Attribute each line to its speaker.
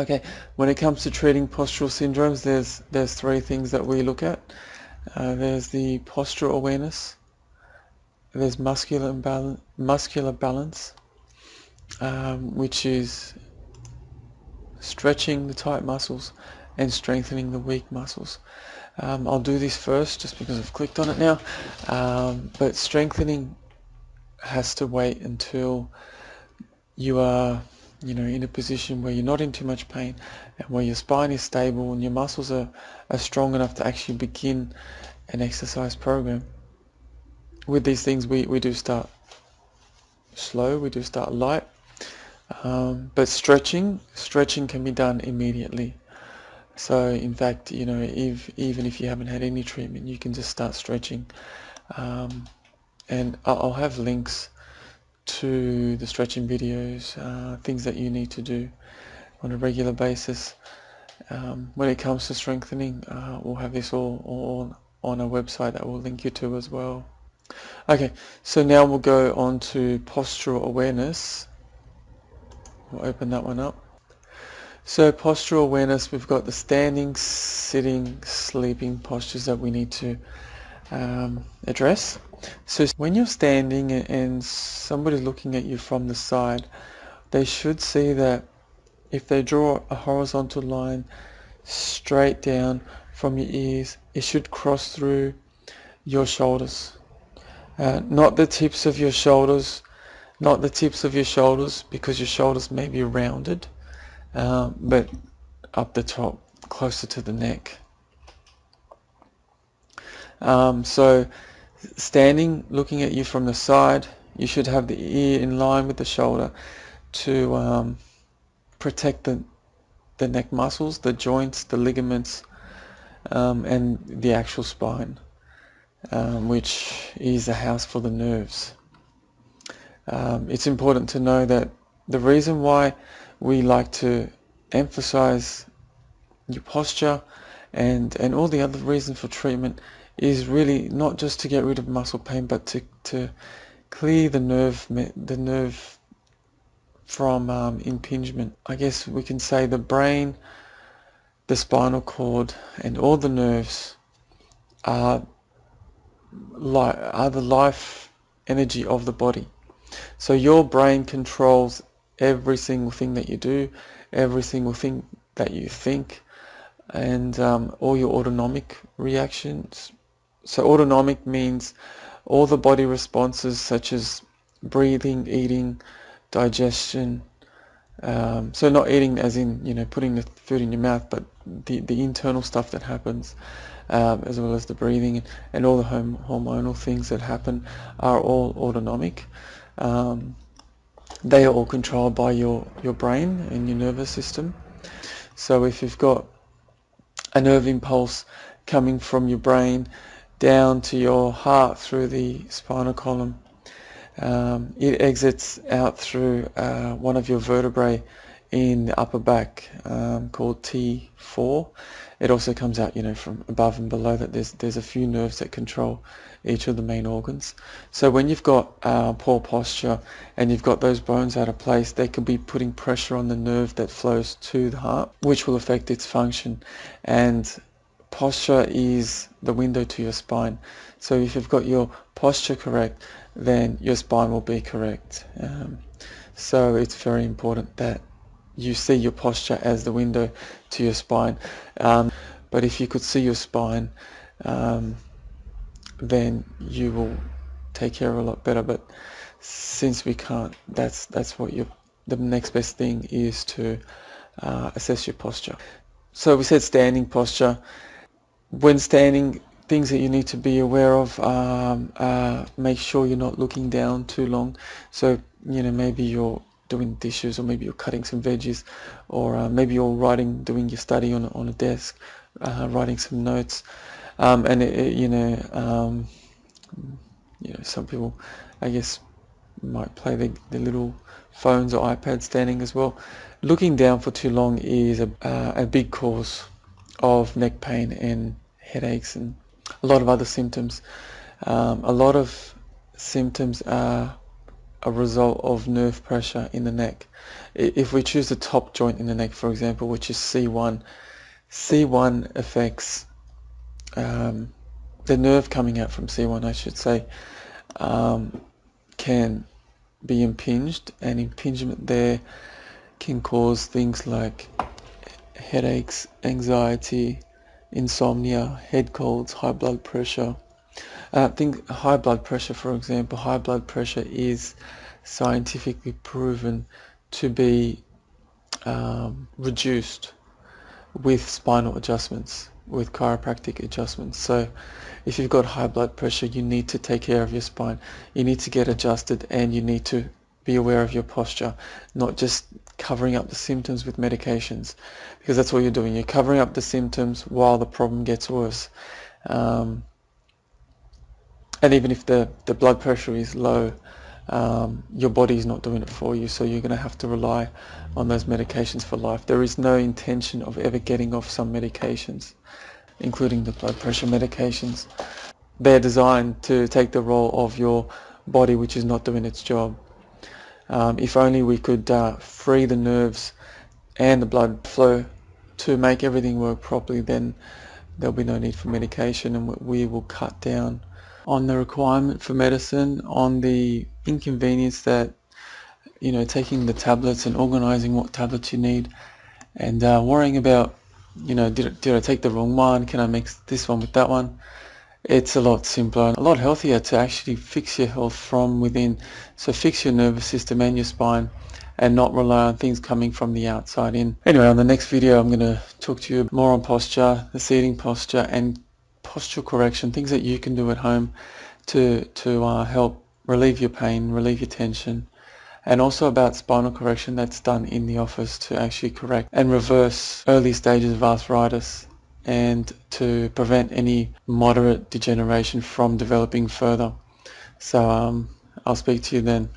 Speaker 1: Okay, when it comes to treating postural syndromes, there's three things that we look at. There's the postural awareness, there's muscular balance, which is stretching the tight muscles and strengthening the weak muscles. I'll do this first just because I've clicked on it now, but strengthening has to wait until you are in a position where you're not in too much pain and where your spine is stable and your muscles are strong enough to actually begin an exercise program. With these things we do start slow, we do start light, but stretching can be done immediately. So in fact, even if you haven't had any treatment, you can just start stretching. And I'll have links to the stretching videos, things that you need to do on a regular basis. When it comes to strengthening, we'll have this all on a website that we'll link you to as well. Okay, so now we'll go on to postural awareness. We'll open that one up. So postural awareness, we've got the standing, sitting, sleeping postures that we need to address. So when you're standing and somebody's looking at you from the side, they should see that if they draw a horizontal line straight down from your ears, it should cross through your shoulders. Not the tips of your shoulders, because your shoulders may be rounded, but up the top, closer to the neck. So standing, looking at you from the side, you should have the ear in line with the shoulder to protect the neck muscles, the joints, the ligaments, and the actual spine, which is a house for the nerves. It's important to know that the reason why we like to emphasize your posture and all the other reasons for treatment is really not just to get rid of muscle pain, but to clear the nerve from impingement. I guess we can say the brain, the spinal cord, and all the nerves are the life energy of the body. So your brain controls every single thing that you do, every single thing that you think, and all your autonomic reactions. So autonomic means all the body responses such as breathing, eating, digestion. So not eating as in putting the food in your mouth, but the internal stuff that happens, as well as the breathing and all the hormonal things that happen are all autonomic. They are all controlled by your brain and your nervous system. So if you've got a nerve impulse coming from your brain down to your heart through the spinal column, it exits out through one of your vertebrae in the upper back, called T4. It also comes out, from above and below that. There's a few nerves that control each of the main organs. So when you've got poor posture and you've got those bones out of place, they could be putting pressure on the nerve that flows to the heart, which will affect its function. And posture is the window to your spine. So if you've got your posture correct, then your spine will be correct. So it's very important that you see your posture as the window to your spine. But if you could see your spine, then you will take care of a lot better. But since we can't, that's what the next best thing is to assess your posture. So we said standing posture. When standing, things that you need to be aware of, make sure you're not looking down too long. So maybe you're doing dishes, or maybe you're cutting some veggies, or maybe you're doing your study on a desk, writing some notes, and some people, I guess, might play the little phones or iPads standing as well. Looking down for too long is a big cause of neck pain and headaches and a lot of other symptoms. A lot of symptoms are a result of nerve pressure in the neck. If we choose the top joint in the neck, for example, which is C1, C1 affects the nerve coming out from C1, I should say, can be impinged, and impingement there can cause things like headaches, anxiety, insomnia, head colds, high blood pressure. High blood pressure, for example, high blood pressure is scientifically proven to be reduced with spinal adjustments, with chiropractic adjustments. So if you've got high blood pressure, you need to take care of your spine. You need to get adjusted, and you need to be aware of your posture, not just covering up the symptoms with medications, because that's what you're doing. You're covering up the symptoms while the problem gets worse. And even if the blood pressure is low, your body is not doing it for you, so you're going to have to rely on those medications for life. There is no intention of ever getting off some medications, including the blood pressure medications. They're designed to take the role of your body which is not doing its job. If only we could free the nerves and the blood flow to make everything work properly, then there'll be no need for medication, and we will cut down on the requirement for medicine, on the inconvenience that, taking the tablets and organizing what tablets you need, and worrying about, did I take the wrong one? Can I mix this one with that one? It's a lot simpler and a lot healthier to actually fix your health from within. So fix your nervous system and your spine, and not rely on things coming from the outside in. Anyway, on the next video I'm going to talk to you more on posture, the seating posture, and postural correction, things that you can do at home to help relieve your pain, relieve your tension, and also about spinal correction that's done in the office to actually correct and reverse early stages of arthritis, and to prevent any moderate degeneration from developing further. So I'll speak to you then.